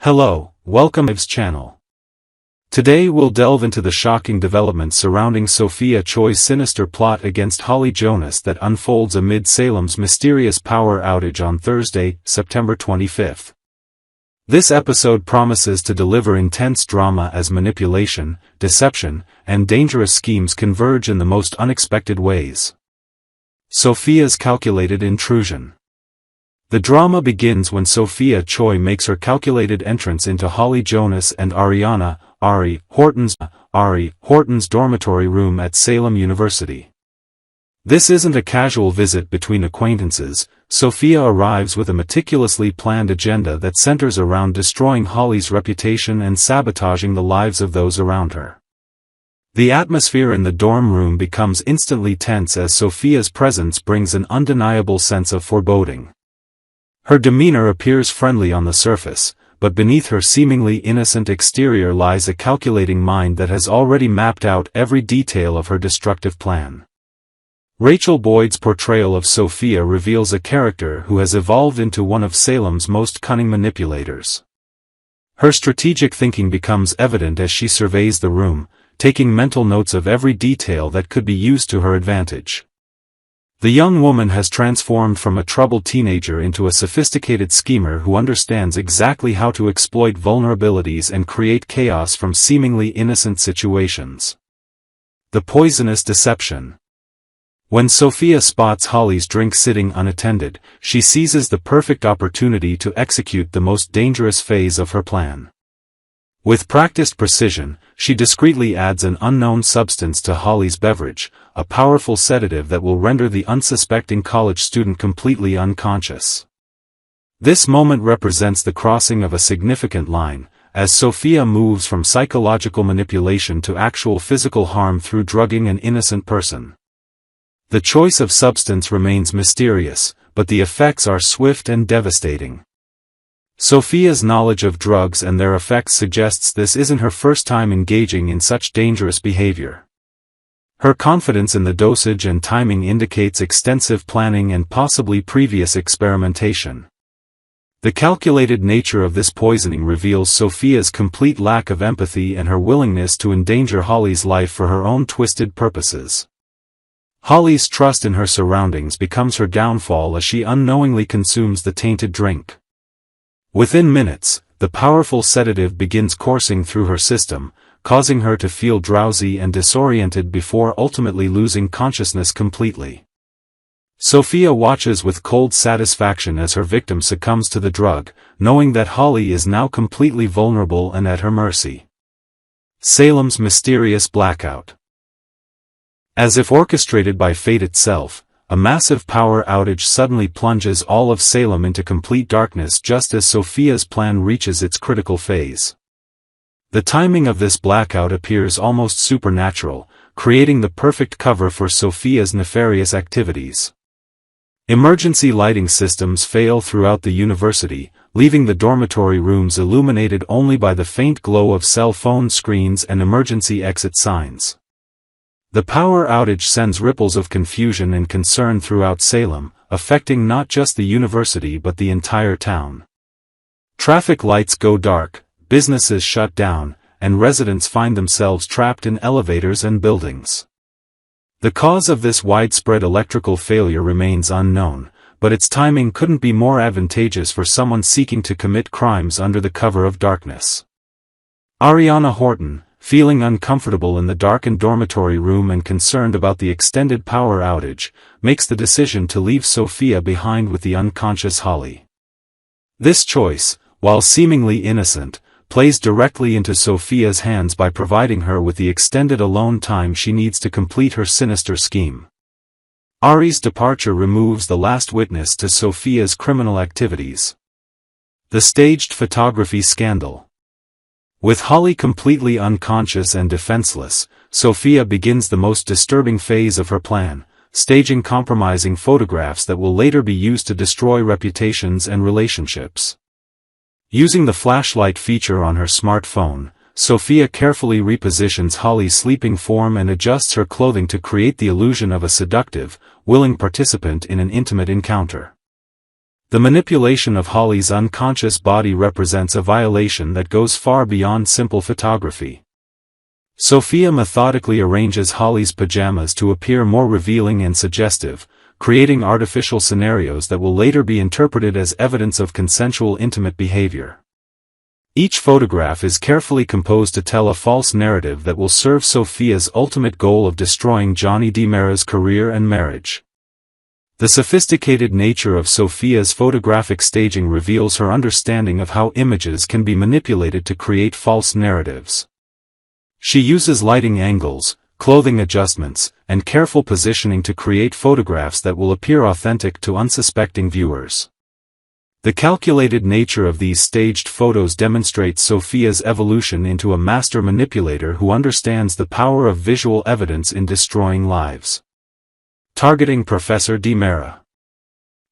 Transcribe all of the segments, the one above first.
Hello, welcome to Ive's channel. Today we'll delve into the shocking developments surrounding Sophia Choi's sinister plot against Holly Jonas that unfolds amid Salem's mysterious power outage on Thursday, September 25th. This episode promises to deliver intense drama as manipulation, deception, and dangerous schemes converge in the most unexpected ways. Sophia's calculated intrusion. The drama begins when Sophia Choi makes her calculated entrance into Holly Jonas and Ariana Horton's dormitory room at Salem University. This isn't a casual visit between acquaintances. Sophia arrives with a meticulously planned agenda that centers around destroying Holly's reputation and sabotaging the lives of those around her. The atmosphere in the dorm room becomes instantly tense as Sophia's presence brings an undeniable sense of foreboding. Her demeanor appears friendly on the surface, but beneath her seemingly innocent exterior lies a calculating mind that has already mapped out every detail of her destructive plan. Rachel Boyd's portrayal of Sophia reveals a character who has evolved into one of Salem's most cunning manipulators. Her strategic thinking becomes evident as she surveys the room, taking mental notes of every detail that could be used to her advantage. The young woman has transformed from a troubled teenager into a sophisticated schemer who understands exactly how to exploit vulnerabilities and create chaos from seemingly innocent situations. The poisonous deception. When Sophia spots Holly's drink sitting unattended, she seizes the perfect opportunity to execute the most dangerous phase of her plan. With practiced precision, she discreetly adds an unknown substance to Holly's beverage, a powerful sedative that will render the unsuspecting college student completely unconscious. This moment represents the crossing of a significant line, as Sophia moves from psychological manipulation to actual physical harm through drugging an innocent person. The choice of substance remains mysterious, but the effects are swift and devastating. Sophia's knowledge of drugs and their effects suggests this isn't her first time engaging in such dangerous behavior. Her confidence in the dosage and timing indicates extensive planning and possibly previous experimentation. The calculated nature of this poisoning reveals Sophia's complete lack of empathy and her willingness to endanger Holly's life for her own twisted purposes. Holly's trust in her surroundings becomes her downfall as she unknowingly consumes the tainted drink. Within minutes, the powerful sedative begins coursing through her system, causing her to feel drowsy and disoriented before ultimately losing consciousness completely. Sophia watches with cold satisfaction as her victim succumbs to the drug, knowing that Holly is now completely vulnerable and at her mercy. Salem's mysterious blackout. As if orchestrated by fate itself, a massive power outage suddenly plunges all of Salem into complete darkness just as Sophia's plan reaches its critical phase. The timing of this blackout appears almost supernatural, creating the perfect cover for Sophia's nefarious activities. Emergency lighting systems fail throughout the university, leaving the dormitory rooms illuminated only by the faint glow of cell phone screens and emergency exit signs. The power outage sends ripples of confusion and concern throughout Salem, affecting not just the university but the entire town. Traffic lights go dark, businesses shut down, and residents find themselves trapped in elevators and buildings. The cause of this widespread electrical failure remains unknown, but its timing couldn't be more advantageous for someone seeking to commit crimes under the cover of darkness. Ariana Horton, feeling uncomfortable in the darkened dormitory room and concerned about the extended power outage, makes the decision to leave Sophia behind with the unconscious Holly. This choice, while seemingly innocent, plays directly into Sophia's hands by providing her with the extended alone time she needs to complete her sinister scheme. Ari's departure removes the last witness to Sophia's criminal activities. The staged photography scandal. With Holly completely unconscious and defenseless, Sophia begins the most disturbing phase of her plan, staging compromising photographs that will later be used to destroy reputations and relationships. Using the flashlight feature on her smartphone, Sophia carefully repositions Holly's sleeping form and adjusts her clothing to create the illusion of a seductive, willing participant in an intimate encounter. The manipulation of Holly's unconscious body represents a violation that goes far beyond simple photography. Sophia methodically arranges Holly's pajamas to appear more revealing and suggestive, creating artificial scenarios that will later be interpreted as evidence of consensual intimate behavior. Each photograph is carefully composed to tell a false narrative that will serve Sophia's ultimate goal of destroying Johnny DiMera's career and marriage. The sophisticated nature of Sophia's photographic staging reveals her understanding of how images can be manipulated to create false narratives. She uses lighting angles, clothing adjustments, and careful positioning to create photographs that will appear authentic to unsuspecting viewers. The calculated nature of these staged photos demonstrates Sophia's evolution into a master manipulator who understands the power of visual evidence in destroying lives. Targeting Professor DiMera.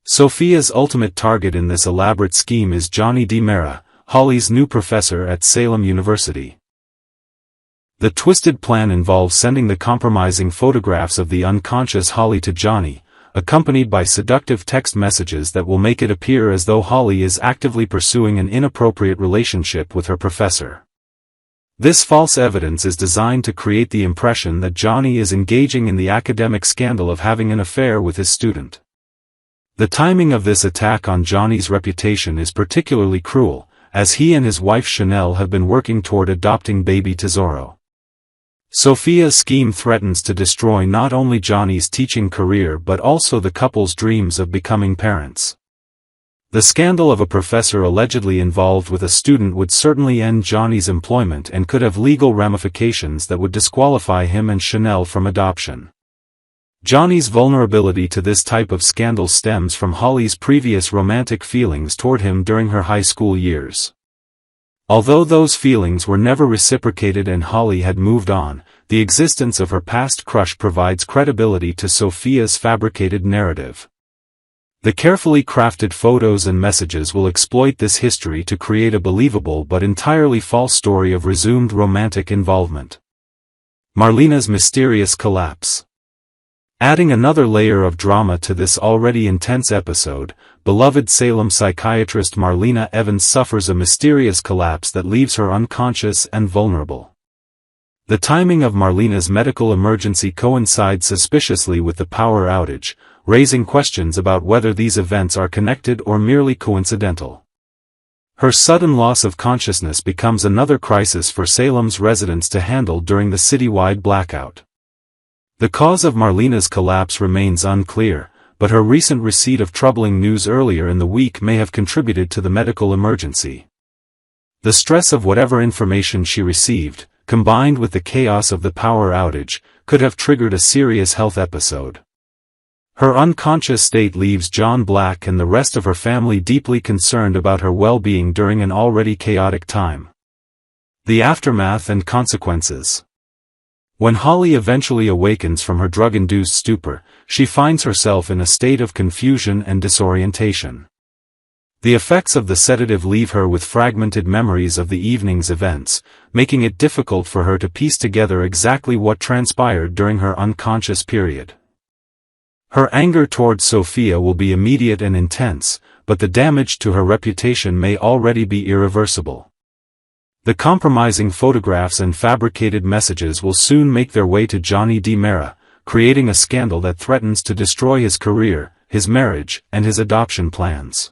Sophia's ultimate target in this elaborate scheme is Johnny DiMera, Holly's new professor at Salem University. The twisted plan involves sending the compromising photographs of the unconscious Holly to Johnny, accompanied by seductive text messages that will make it appear as though Holly is actively pursuing an inappropriate relationship with her professor. This false evidence is designed to create the impression that Johnny is engaging in the academic scandal of having an affair with his student. The timing of this attack on Johnny's reputation is particularly cruel, as he and his wife Chanel have been working toward adopting baby Tesoro. Sophia's scheme threatens to destroy not only Johnny's teaching career but also the couple's dreams of becoming parents. The scandal of a professor allegedly involved with a student would certainly end Johnny's employment and could have legal ramifications that would disqualify him and Chanel from adoption. Johnny's vulnerability to this type of scandal stems from Holly's previous romantic feelings toward him during her high school years. Although those feelings were never reciprocated and Holly had moved on, the existence of her past crush provides credibility to Sophia's fabricated narrative. The carefully crafted photos and messages will exploit this history to create a believable but entirely false story of resumed romantic involvement. Marlena's mysterious collapse. Adding another layer of drama to this already intense episode, beloved Salem psychiatrist Marlena Evans suffers a mysterious collapse that leaves her unconscious and vulnerable. The timing of Marlena's medical emergency coincides suspiciously with the power outage, raising questions about whether these events are connected or merely coincidental. Her sudden loss of consciousness becomes another crisis for Salem's residents to handle during the citywide blackout. The cause of Marlena's collapse remains unclear, but her recent receipt of troubling news earlier in the week may have contributed to the medical emergency. The stress of whatever information she received, combined with the chaos of the power outage, could have triggered a serious health episode. Her unconscious state leaves John Black and the rest of her family deeply concerned about her well-being during an already chaotic time. The aftermath and consequences. When Holly eventually awakens from her drug-induced stupor, she finds herself in a state of confusion and disorientation. The effects of the sedative leave her with fragmented memories of the evening's events, making it difficult for her to piece together exactly what transpired during her unconscious period. Her anger towards Sophia will be immediate and intense, but the damage to her reputation may already be irreversible. The compromising photographs and fabricated messages will soon make their way to Johnny DiMera, creating a scandal that threatens to destroy his career, his marriage, and his adoption plans.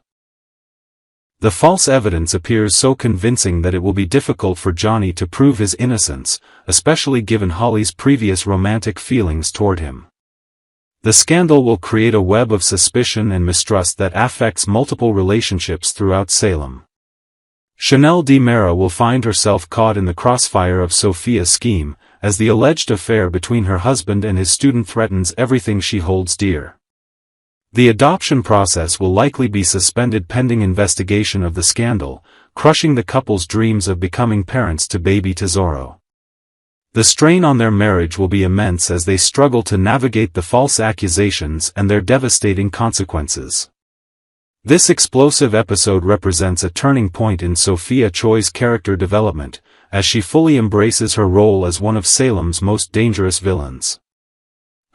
The false evidence appears so convincing that it will be difficult for Johnny to prove his innocence, especially given Holly's previous romantic feelings toward him. The scandal will create a web of suspicion and mistrust that affects multiple relationships throughout Salem. Chanel DiMera will find herself caught in the crossfire of Sophia's scheme, as the alleged affair between her husband and his student threatens everything she holds dear. The adoption process will likely be suspended pending investigation of the scandal, crushing the couple's dreams of becoming parents to baby Tesoro. The strain on their marriage will be immense as they struggle to navigate the false accusations and their devastating consequences. This explosive episode represents a turning point in Sophia Choi's character development, as she fully embraces her role as one of Salem's most dangerous villains.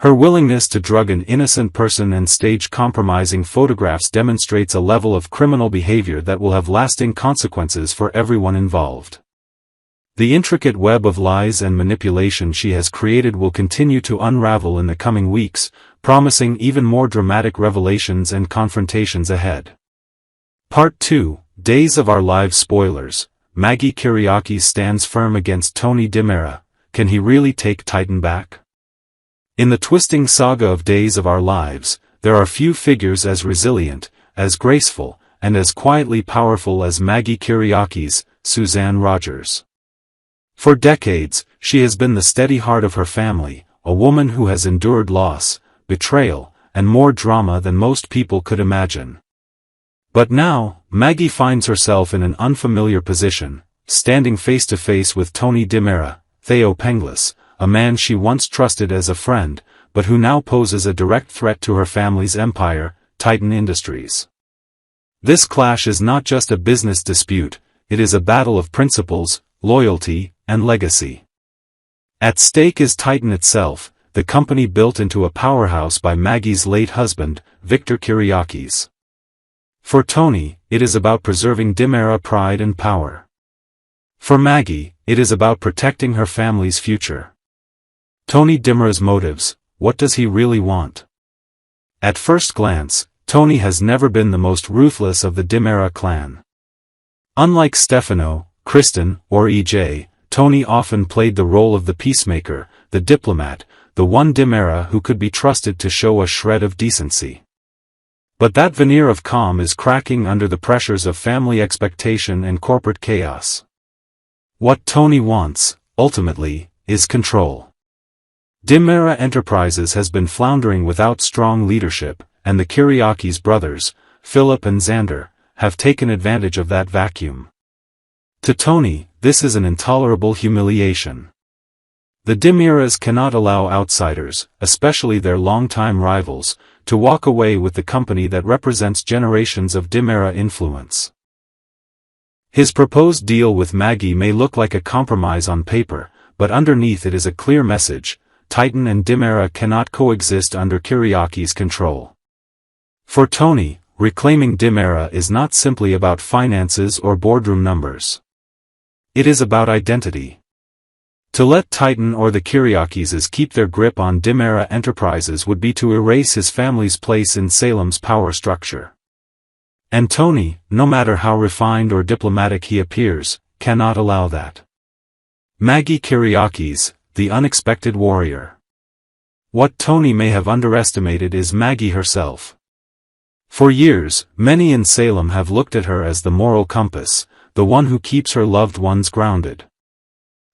Her willingness to drug an innocent person and stage compromising photographs demonstrates a level of criminal behavior that will have lasting consequences for everyone involved. The intricate web of lies and manipulation she has created will continue to unravel in the coming weeks, promising even more dramatic revelations and confrontations ahead. Part 2, Days of Our Lives Spoilers. Maggie Kyriakis stands firm against Tony DiMera. Can he really take Titan back? In the twisting saga of Days of Our Lives, there are few figures as resilient, as graceful, and as quietly powerful as Maggie Kyriakis, Suzanne Rogers. For decades, she has been the steady heart of her family, a woman who has endured loss, betrayal, and more drama than most people could imagine. But now, Maggie finds herself in an unfamiliar position, standing face to face with Tony DiMera, Theo Penglis, a man she once trusted as a friend, but who now poses a direct threat to her family's empire, Titan Industries. This clash is not just a business dispute, it is a battle of principles, loyalty, and legacy. At stake is Titan itself, the company built into a powerhouse by Maggie's late husband, Victor Kyriakis. For Tony, it is about preserving DiMera pride and power. For Maggie, it is about protecting her family's future. Tony DiMera's motives, what does he really want? At first glance, Tony has never been the most ruthless of the DiMera clan. Unlike Stefano, Kristen, or EJ, Tony often played the role of the peacemaker, the diplomat, the one DiMera who could be trusted to show a shred of decency. But that veneer of calm is cracking under the pressures of family expectation and corporate chaos. What Tony wants, ultimately, is control. DiMera Enterprises has been floundering without strong leadership, and the Kyriakis brothers, Philip and Xander, have taken advantage of that vacuum. To Tony, this is an intolerable humiliation. The DiMeras cannot allow outsiders, especially their longtime rivals, to walk away with the company that represents generations of DiMera influence. His proposed deal with Maggie may look like a compromise on paper, but underneath it is a clear message: Titan and DiMera cannot coexist under Kyriakis' control. For Tony, reclaiming DiMera is not simply about finances or boardroom numbers. It is about identity. To let Titan or the Kyriakises keep their grip on DiMera Enterprises would be to erase his family's place in Salem's power structure. And Tony, no matter how refined or diplomatic he appears, cannot allow that. Maggie Kyriakis, the unexpected warrior. What Tony may have underestimated is Maggie herself. For years, many in Salem have looked at her as the moral compass, the one who keeps her loved ones grounded.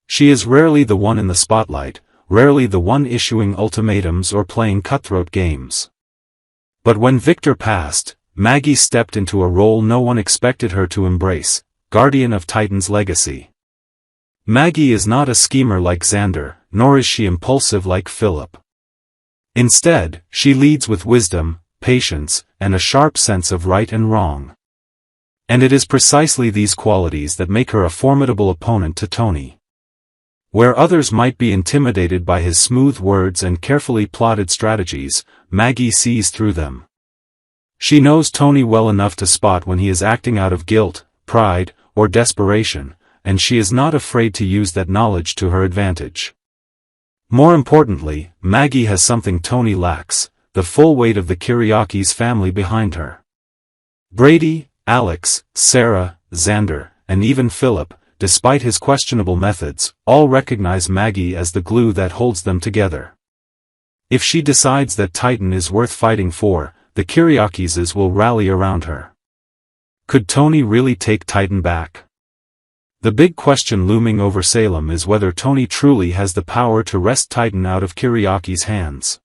She is rarely the one in the spotlight, rarely the one issuing ultimatums or playing cutthroat games. But when Victor passed, Maggie stepped into a role no one expected her to embrace: guardian of Titan's legacy. Maggie is not a schemer like Xander, nor is she impulsive like Philip. Instead, she leads with wisdom, patience, and a sharp sense of right and wrong. And it is precisely these qualities that make her a formidable opponent to Tony. Where others might be intimidated by his smooth words and carefully plotted strategies, Maggie sees through them. She knows Tony well enough to spot when he is acting out of guilt, pride, or desperation, and she is not afraid to use that knowledge to her advantage. More importantly, Maggie has something Tony lacks: the full weight of the Kyriakis family behind her. Brady, Alex, Sarah, Xander, and even Philip, despite his questionable methods, all recognize Maggie as the glue that holds them together. If she decides that Titan is worth fighting for, the Kyriakises will rally around her. Could Tony really take Titan back? The big question looming over Salem is whether Tony truly has the power to wrest Titan out of Kyriakis' hands.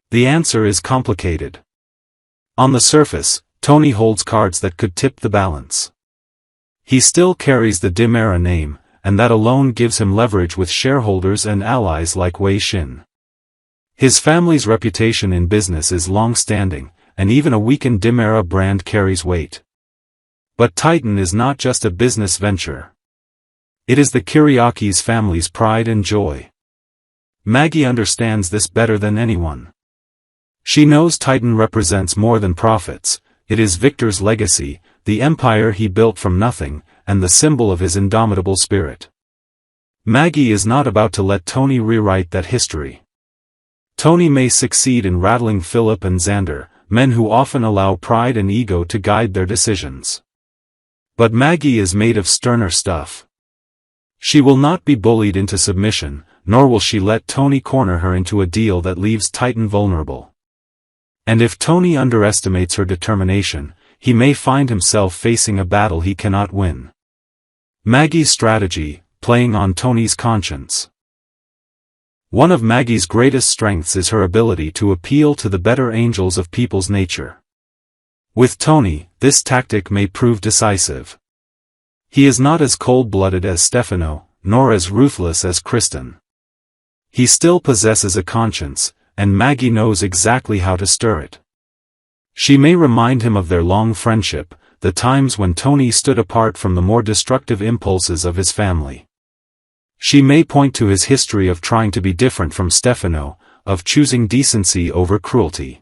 The answer is complicated. On the surface, Tony holds cards that could tip the balance. He still carries the DiMera name, and that alone gives him leverage with shareholders and allies like Wei Shin. His family's reputation in business is long-standing, and even a weakened DiMera brand carries weight. But Titan is not just a business venture. It is the Kyriakis family's pride and joy. Maggie understands this better than anyone. She knows Titan represents more than profits. It is Victor's legacy, the empire he built from nothing, and the symbol of his indomitable spirit. Maggie is not about to let Tony rewrite that history. Tony may succeed in rattling Philip and Xander, men who often allow pride and ego to guide their decisions. But Maggie is made of sterner stuff. She will not be bullied into submission, nor will she let Tony corner her into a deal that leaves Titan vulnerable. And if Tony underestimates her determination, he may find himself facing a battle he cannot win. Maggie's strategy, playing on Tony's conscience. One of Maggie's greatest strengths is her ability to appeal to the better angels of people's nature. With Tony, this tactic may prove decisive. He is not as cold-blooded as Stefano, nor as ruthless as Kristen. He still possesses a conscience, and Maggie knows exactly how to stir it. She may remind him of their long friendship, the times when Tony stood apart from the more destructive impulses of his family. She may point to his history of trying to be different from Stefano, of choosing decency over cruelty.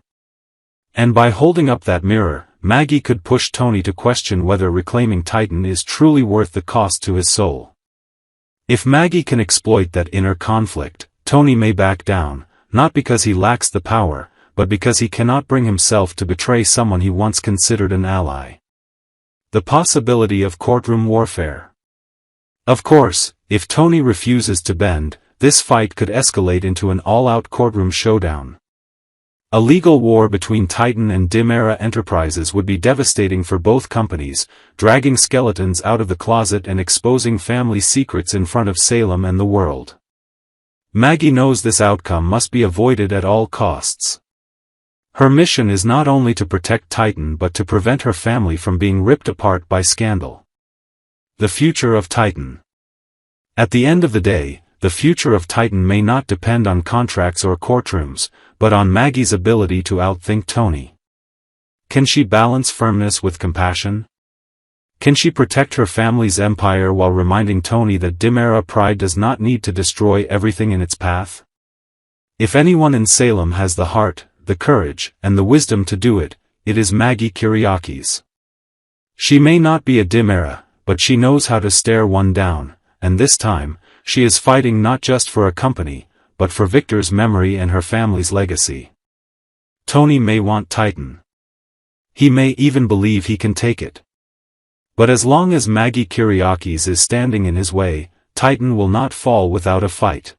And by holding up that mirror, Maggie could push Tony to question whether reclaiming Titan is truly worth the cost to his soul. If Maggie can exploit that inner conflict, Tony may back down, not because he lacks the power, but because he cannot bring himself to betray someone he once considered an ally. The possibility of courtroom warfare. Of course, if Tony refuses to bend, this fight could escalate into an all-out courtroom showdown. A legal war between Titan and Dim Era Enterprises would be devastating for both companies, dragging skeletons out of the closet and exposing family secrets in front of Salem and the world. Maggie knows this outcome must be avoided at all costs. Her mission is not only to protect Titan but to prevent her family from being ripped apart by scandal. The future of Titan. At the end of the day, the future of Titan may not depend on contracts or courtrooms, but on Maggie's ability to outthink Tony. Can she balance firmness with compassion? Can she protect her family's empire while reminding Tony that Dim Era pride does not need to destroy everything in its path? If anyone in Salem has the heart, the courage, and the wisdom to do it, it is Maggie Kyriakis. She may not be a Dim Era, but she knows how to stare one down, and this time, she is fighting not just for a company, but for Victor's memory and her family's legacy. Tony may want Titan. He may even believe he can take it. But as long as Maggie Kyriakis is standing in his way, Titan will not fall without a fight.